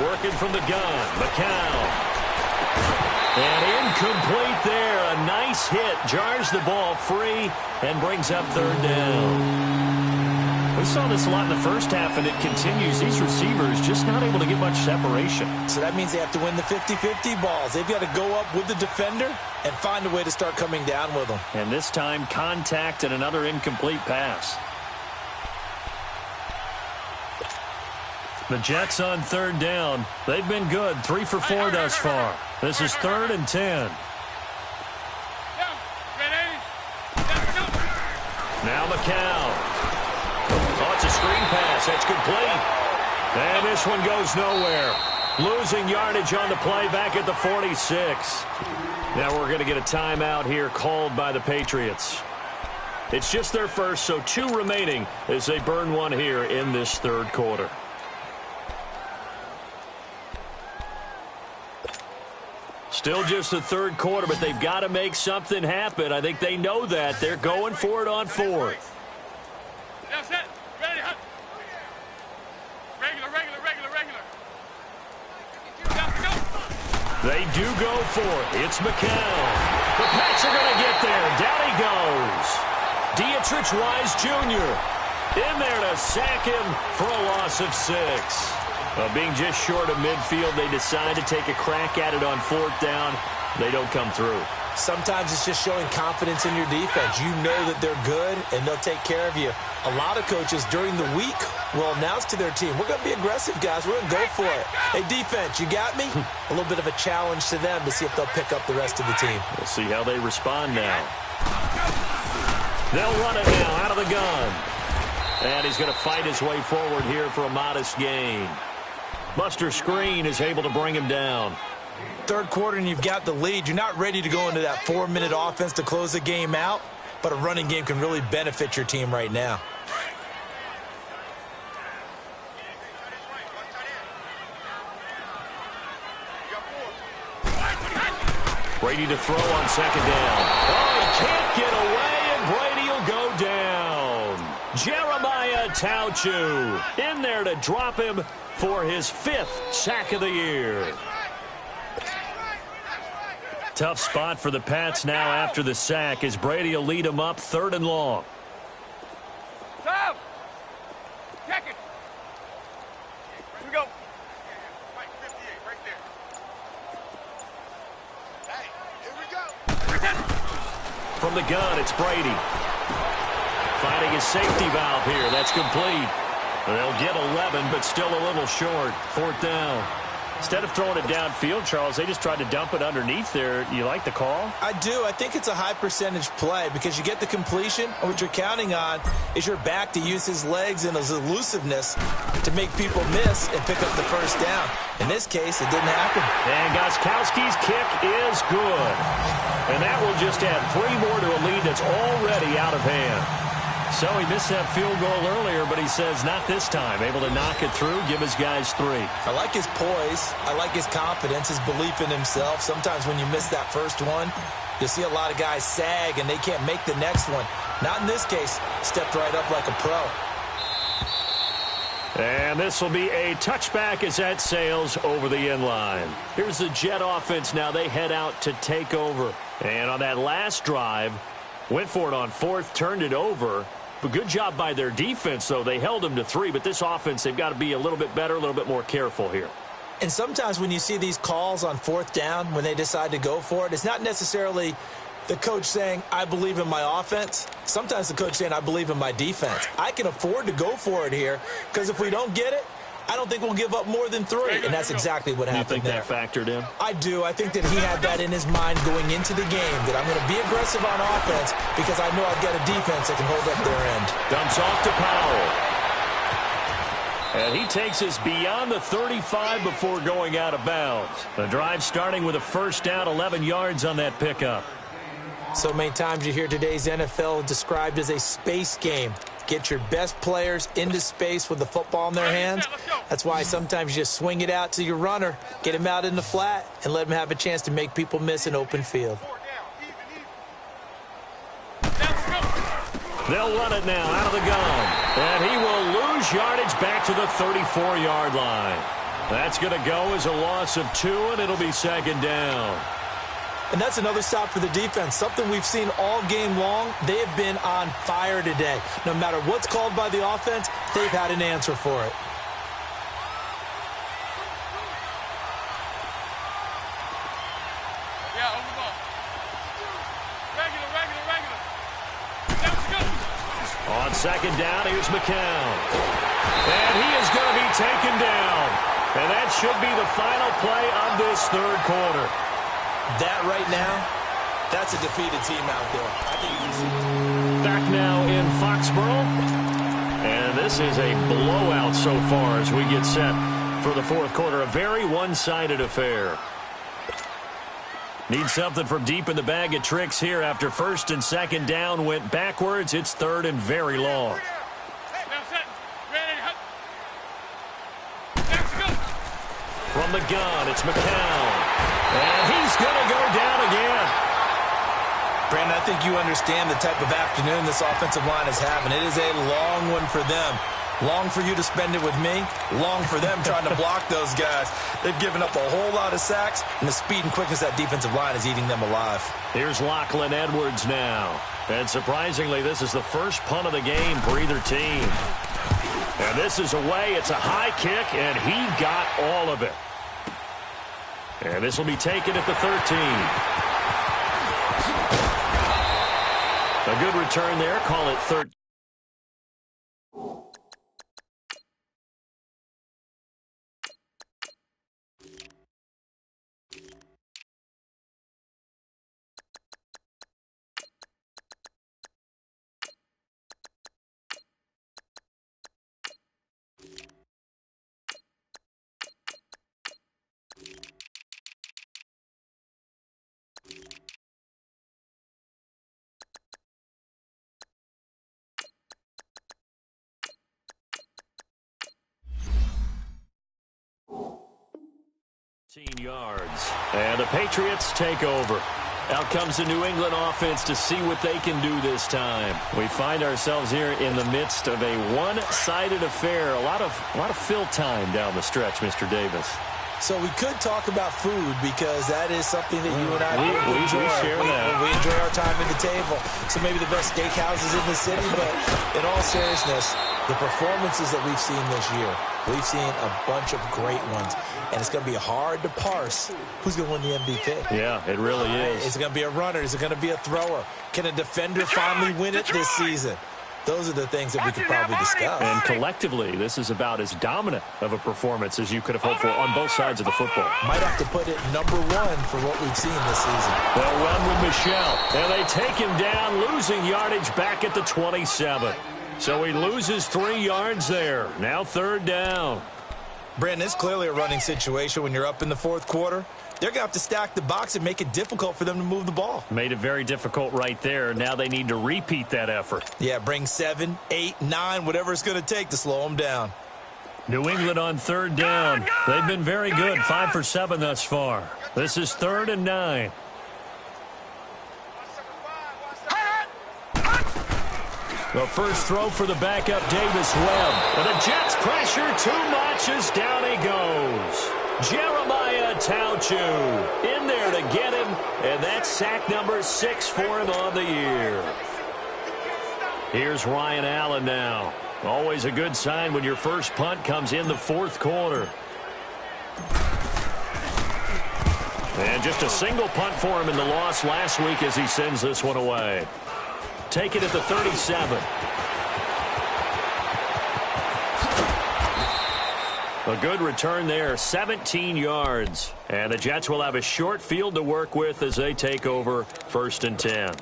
Working from the gun, McCown. And incomplete there. A nice hit. Jars the ball free and brings up third down. We saw this a lot in the first half, and it continues. These receivers just not able to get much separation. So that means they have to win the 50-50 balls. They've got to go up with the defender and find a way to start coming down with them. And this time, contact and another incomplete pass. The Jets on third down. They've been good. 3 for 4 thus far. This is third and 10. Now McCown. Oh, it's a screen pass. That's complete. And this one goes nowhere. Losing yardage on the play back at the 46. Now we're going to get a timeout here called by the Patriots. It's just their first, so 2 remaining as they burn one here in this third quarter. Still just the third quarter, but they've got to make something happen. I think they know that. They're going for it on fourth. They do go for it. It's McCown. The Pats are going to get there. Down he goes. Dietrich Wise Jr. in there to sack him for a loss of 6. Being just short of midfield, they decide to take a crack at it on 4th down. They don't come through. Sometimes it's just showing confidence in your defense. You know that they're good, and they'll take care of you. A lot of coaches during the week will announce to their team, we're going to be aggressive, guys. We're going to go for it. Hey, defense, you got me? A little bit of a challenge to them to see if they'll pick up the rest of the team. We'll see how they respond now. They'll run it now out of the gun. And he's going to fight his way forward here for a modest gain. Buster Screen is able to bring him down. Third quarter and you've got the lead. You're not ready to go into that 4-minute offense to close the game out, but a running game can really benefit your team right now. Brady to throw on 2nd down. Oh, he can't get away, and Brady will go down. Jeremiah Tauchu in there to drop him for his 5th sack of the year. Tough spot for the Pats now after the sack as Brady will lead them up 3rd and long. Stop! Check it! Here we go. Right, 58, right there. Hey, here we go. From the gun, it's Brady. Finding his safety valve here. That's complete. They'll get 11, but still a little short. 4th down. Instead of throwing it downfield, Charles, they just tried to dump it underneath there. You like the call? I do. I think it's a high percentage play because you get the completion, and what you're counting on is your back to use his legs and his elusiveness to make people miss and pick up the 1st down. In this case, it didn't happen. And Gostkowski's kick is good. And that will just add 3 more to a lead that's already out of hand. So he missed that field goal earlier, but he says not this time. Able to knock it through, give his guys 3. I like his poise. I like his confidence, his belief in himself. Sometimes when you miss that first one, you'll see a lot of guys sag and they can't make the next one. Not in this case. Stepped right up like a pro. And this will be a touchback as that sails over the end line. Here's the Jet offense now. They head out to take over. And on that last drive, went for it on 4th, turned it over. But good job by their defense, though. They held them to 3, but this offense, they've got to be a little bit better, a little bit more careful here. And sometimes when you see these calls on 4th down, when they decide to go for it, it's not necessarily the coach saying, I believe in my offense. Sometimes the coach saying, I believe in my defense. I can afford to go for it here because if we don't get it, I don't think we'll give up more than 3, and that's exactly what happened there. You think that factored in? I do. I think that he had that in his mind going into the game, that I'm going to be aggressive on offense because I know I've got a defense that can hold up their end. Dumps off to Powell. And he takes us beyond the 35 before going out of bounds. The drive starting with a 1st down, 11 yards on that pickup. So many times you hear today's NFL described as a space game. Get your best players into space with the football in their hands. That's why sometimes you just swing it out to your runner, get him out in the flat, and let him have a chance to make people miss an open field. They'll run it now out of the gun. And he will lose yardage back to the 34-yard line. That's going to go as a loss of 2, and it'll be 2nd down. And that's another stop for the defense, something we've seen all game long. They have been on fire today. No matter what's called by the offense, they've had an answer for it. Yeah, over the ball. Regular. Let's go. On 2nd down, here's McCown. And he is going to be taken down. And that should be the final play of this 3rd quarter. That right now, that's a defeated team out there. I think you can see. Back now in Foxborough. And this is a blowout so far as we get set for the 4th quarter. A very one-sided affair. Need something from deep in the bag of tricks here after 1st and 2nd down went backwards. It's 3rd and very long. From the gun, it's McCown. And he's going to go down again. Brandon, I think you understand the type of afternoon this offensive line is having. It is a long one for them. Long for you to spend it with me. Long for them trying to block those guys. They've given up a whole lot of sacks, and the speed and quickness of that defensive line is eating them alive. Here's Lachlan Edwards now. And surprisingly, this is the first punt of the game for either team. And this is away. It's a high kick, and he got all of it. And this will be taken at the 13. A good return there. Call it 13. Yards. And the Patriots take over. Out comes the New England offense to see what they can do this time. We find ourselves here in the midst of a one-sided affair. A lot of fill time down the stretch, Mr. Davis. So we could talk about food because that is something that you and I enjoy. We share that. We enjoy our time at the table. So maybe the best steakhouses in the city, but in all seriousness, the performances that we've seen this year, we've seen a bunch of great ones. And it's going to be hard to parse who's going to win the MVP. Yeah, it really is. Is it going to be a runner? Is it going to be a thrower? Can a defender finally win it this season? Those are the things that we could probably discuss. And collectively, this is about as dominant of a performance as you could have hoped for on both sides of the football. Might have to put it #1 for what we've seen this season. They'll run with Michel. And they take him down, losing yardage back at the 27. So he loses 3 yards there. Now 3rd down. Brandon, it's clearly a running situation when you're up in the 4th quarter. They're going to have to stack the box and make it difficult for them to move the ball. Made it very difficult right there. Now they need to repeat that effort. Yeah, bring 7, 8, 9, whatever it's going to take to slow them down. New England on 3rd down. They've been very good, 5 for 7 thus far. This is 3rd and 9. The first throw for the backup, Davis Webb. And the Jets pressure too much as down he goes. Jeremiah Tauchu in there to get him, and that's sack number 6 for him on the year. Here's Ryan Allen now. Always a good sign when your first punt comes in the 4th quarter. And just a single punt for him in the loss last week as he sends this one away. Take it at the 37. A good return there, 17 yards. And the Jets will have a short field to work with as they take over 1st and 10.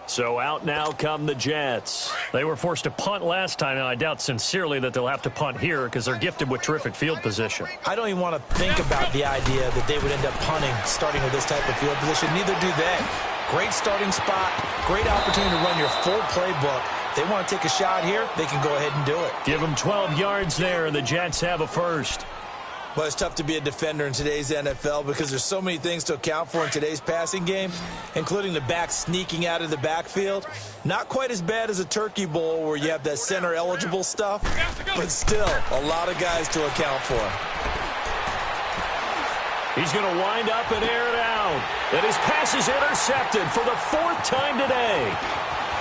So out now come the Jets. They were forced to punt last time, and I doubt sincerely that they'll have to punt here because they're gifted with terrific field position. I don't even want to think about the idea that they would end up punting starting with this type of field position. Neither do they. Great starting spot, great opportunity to run your full playbook. They want to take a shot here, they can go ahead and do it. Give them 12 yards there, and the Jets have a first. Well, it's tough to be a defender in today's NFL because there's so many things to account for in today's passing game, including the back sneaking out of the backfield. Not quite as bad as a turkey bowl where you have that center-eligible stuff, but still a lot of guys to account for. He's going to wind up and air it out. And his pass is intercepted for the 4th time today.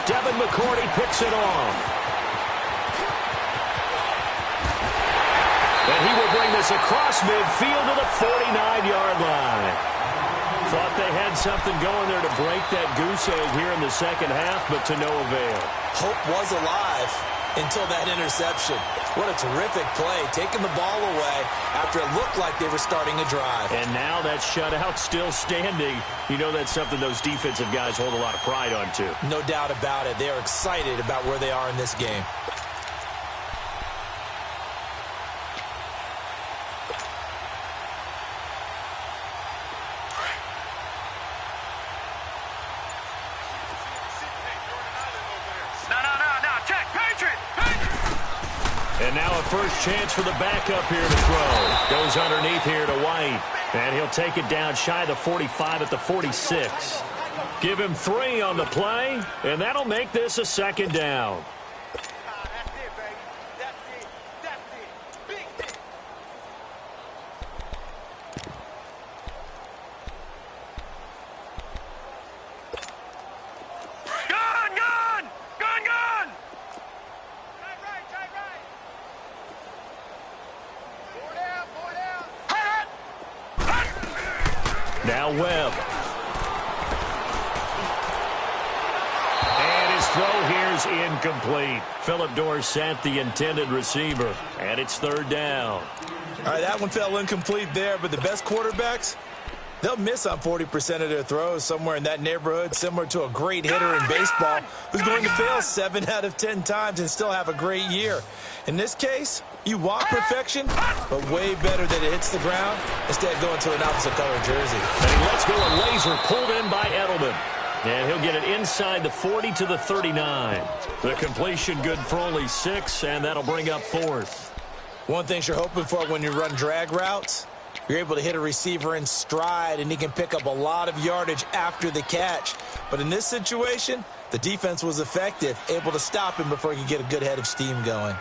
Devin McCourty picks it off. And he will bring this across midfield to the 49-yard line. Thought they had something going there to break that goose egg here in the second half, but to no avail. Hope was alive until that interception. What a terrific play, taking the ball away after it looked like they were starting a drive. And now that shutout still standing. You know that's something those defensive guys hold a lot of pride on, too. No doubt about it. They are excited about where they are in this game. And now a first chance for the backup here to throw. Goes underneath here to White. And he'll take it down shy of the 45 at the 46. Give him 3 on the play, and that'll make this a 2nd down. Now Webb. And his throw here's incomplete. Philip Dorsett, the intended receiver. And it's third down. All right, that one fell incomplete there, but the best quarterbacks, they'll miss on 40% of their throws, somewhere in that neighborhood, similar to a great hitter in baseball who's going to fail 7 out of 10 times and still have a great year. In this case, you want perfection, but way better that it hits the ground instead of going to an opposite color jersey. And he lets go a laser pulled in by Edelman. And he'll get it inside the 40 to the 39. The completion good for only 6, and that'll bring up 4th. One thing you're hoping for when you run drag routes, you're able to hit a receiver in stride, and he can pick up a lot of yardage after the catch. But in this situation, the defense was effective, able to stop him before he could get a good head of steam going.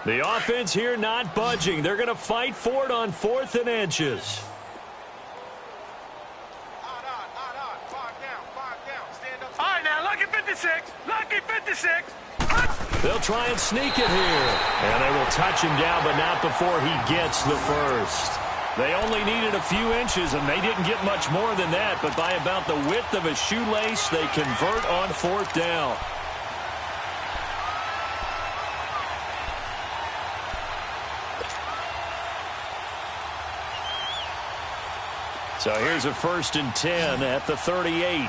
The offense here not budging. They're going to fight for it on 4th and inches. All right, now, lucky 56. Lucky 56. They'll try and sneak it here. And they will touch him down, but not before he gets the first. They only needed a few inches, and they didn't get much more than that. But by about the width of a shoelace, they convert on 4th down. So here's a 1st and 10 at the 38.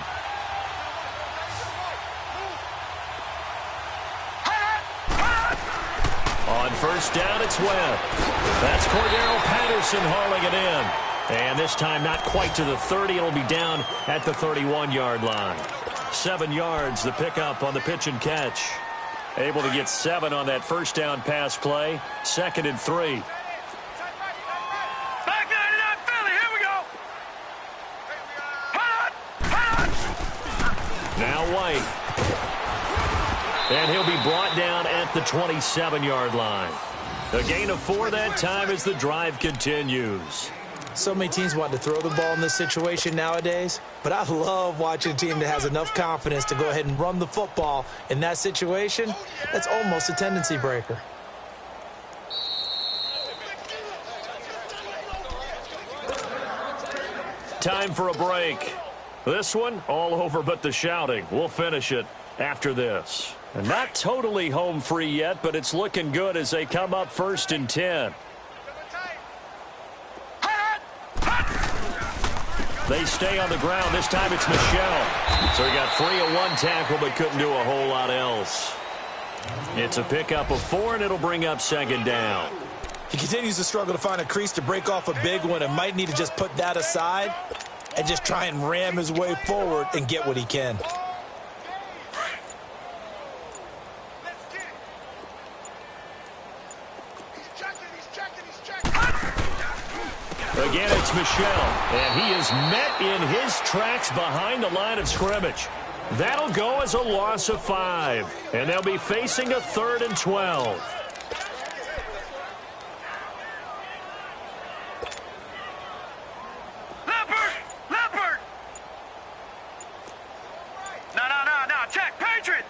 On 1st down, it's Webb. That's Cordero Patterson hauling it in. And this time not quite to the 30. It'll be down at the 31-yard line. 7 yards, the pickup on the pitch and catch. Able to get 7 on that 1st down pass play. 2nd and 3. Back 99 Philly, here we go. Now White. And he'll be brought down at the 27-yard line. A gain of 4 that time as the drive continues. So many teams want to throw the ball in this situation nowadays, but I love watching a team that has enough confidence to go ahead and run the football in that situation. That's almost a tendency breaker. Time for a break. This one, all over but the shouting. We'll finish it after this. And not totally home free yet, but it's looking good as they come up 1st and 10. They stay on the ground. This time it's Michel. So he got free of 1 tackle but couldn't do a whole lot else. It's a pickup of 4, and it'll bring up 2nd down. He continues to struggle to find a crease to break off a big one and might need to just put that aside and just try and ram his way forward and get what he can. Again, it's Michel, and he is met in his tracks behind the line of scrimmage. That'll go as a loss of 5, and they'll be facing a 3rd and 12. Leopard! No, check, Patriot!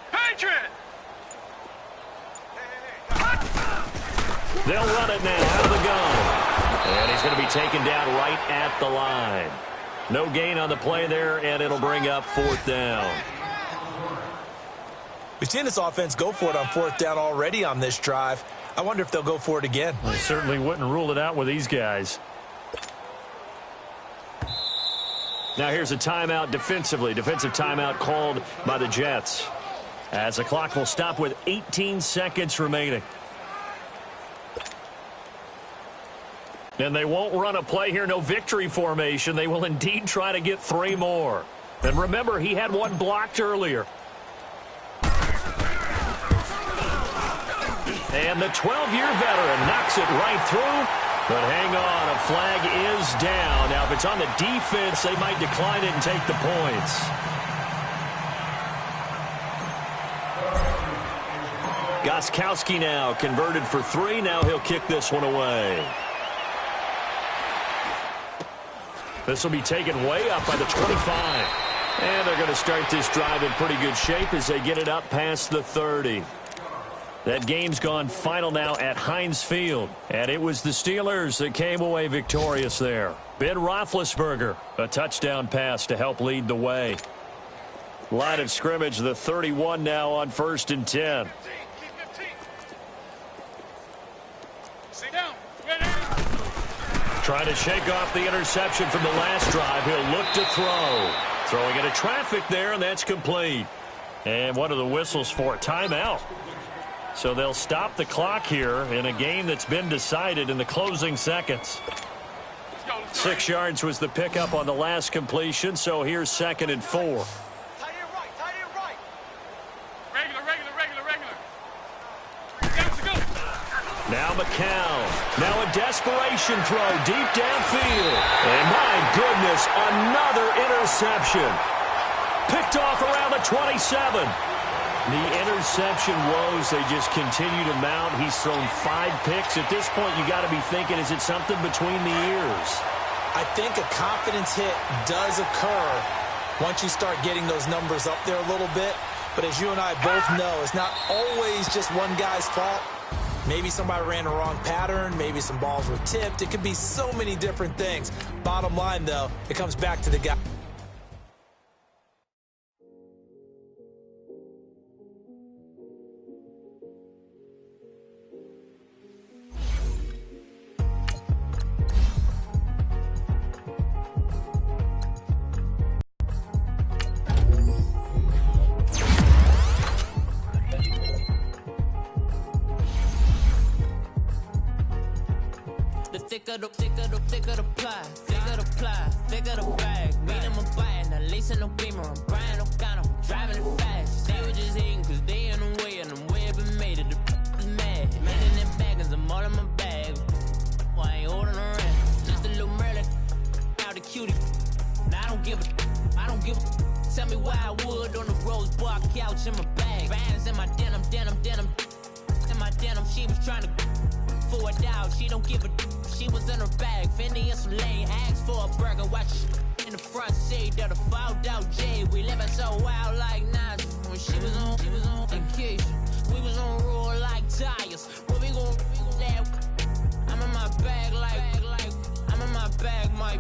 They'll run it now out of the gun. And he's going to be taken down right at the line. No gain on the play there, and it'll bring up 4th down. We've seen this offense go for it on 4th down already on this drive. I wonder if they'll go for it again. I certainly wouldn't rule it out with these guys. Now here's a timeout defensively. Defensive timeout called by the Jets. As the clock will stop with 18 seconds remaining. And they won't run a play here, no victory formation. They will indeed try to get 3 more. And remember, he had 1 blocked earlier. And the 12-year veteran knocks it right through. But hang on, a flag is down. Now, if it's on the defense, they might decline it and take the points. Gostkowski now converted for 3. Now he'll kick this one away. This will be taken way up by the 25. And they're going to start this drive in pretty good shape as they get it up past the 30. That game's gone final now at Heinz Field. And it was the Steelers that came away victorious there. Ben Roethlisberger, a touchdown pass to help lead the way. Line of scrimmage, the 31 now on 1st and 10. Trying to shake off the interception from the last drive. He'll look to throw. Throwing into traffic there, and that's complete. And what are the whistles for? Timeout. So they'll stop the clock here in a game that's been decided in the closing seconds. 6 yards was the pickup on the last completion, so here's 2nd and 4. Regular. Now McCown. Now a desperation throw deep downfield. And my goodness, another interception. Picked off around the 27. The interception woes, they just continue to mount. He's thrown 5 picks. At this point, you got to be thinking, is it something between the ears? I think a confidence hit does occur once you start getting those numbers up there a little bit. But as you and I both know, it's not always just one guy's fault. Maybe somebody ran the wrong pattern. Maybe some balls were tipped. It could be so many different things. Bottom line, though, it comes back to the guy. Thicker the pie, thicker the bag. Meet them a buy, now lacing no beamer. I'm Brian O'Connor, I'm driving it fast. They were just hating cause they in the way, and I'm way up and made it. The is mad. Making them baggins, I'm all in my bag. Why I ain't holding around? Just a little Merlin, out the cutie. Now I don't give a. Tell me why I would on the rose bar couch in my bag. Bands in my denim. In my denim, she was trying to for it out. She don't give a. She was in her bag, Fendi and some lane. Asked for a burger, watch in the front seat of the fouled out J. We living so wild like Nas. When she was on vacation, we was on roll like tires. What we gon' that? I'm in my bag like I'm in my bag, my.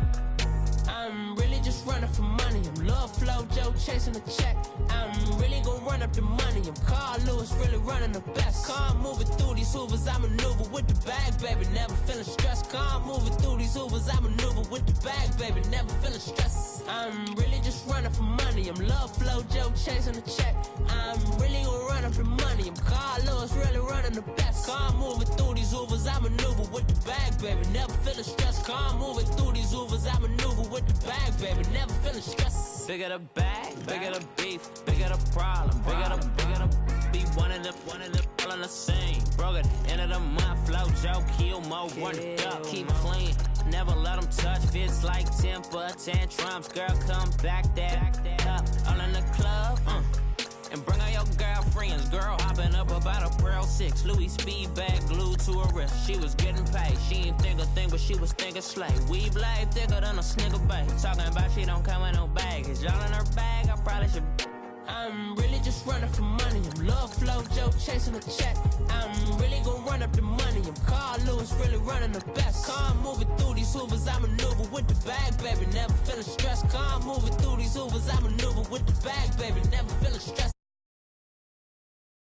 I'm really just running for money. I'm Love Flow Joe chasing the check. I'm really gon' run up the money. I'm Carl Lewis, really running the best. Car moving through these hoovers, I maneuver with the bag, baby. Never feeling stressed. Car moving through these hoovers, I maneuver with the bag, baby. Never feeling stressed. I'm really just running for money. I'm Love Flow Joe chasing the check. I'm really gon' run up the money. I'm Carl Lewis, really running the best. Car moving through these hoovers, I maneuver with the bag, baby. Never feeling stressed. Car moving through these hoovers, I maneuver with the bag, baby. Never feeling stressed. Bigger the bag, bigger the beef, bigger the problem, bigger the be one of the all in the same. Broke at the end of the month, flow Joe, kill mo, run it up, keep clean. Never let them touch, fits like temper tantrums. Girl, come back that up, all in the club, and bring all your girlfriends. Girl hopping up about a Pearl 6 Louis speed bag glued to her wrist. She was getting paid, she ain't think a thing, but she was thinking slay. We blade thicker than a snicker bag. Talking about she don't come with no baggage. Y'all in her bag, I probably should. I'm really just running for money. I'm Love Flow Joe chasing a check. I'm really gon' run up the money. I'm Carl Lewis, really running the best. Car moving through these hoovers, I maneuver with the bag, baby. Never feeling stressed. Car moving through these hoovers, I maneuver with the bag, baby. Never feeling stressed.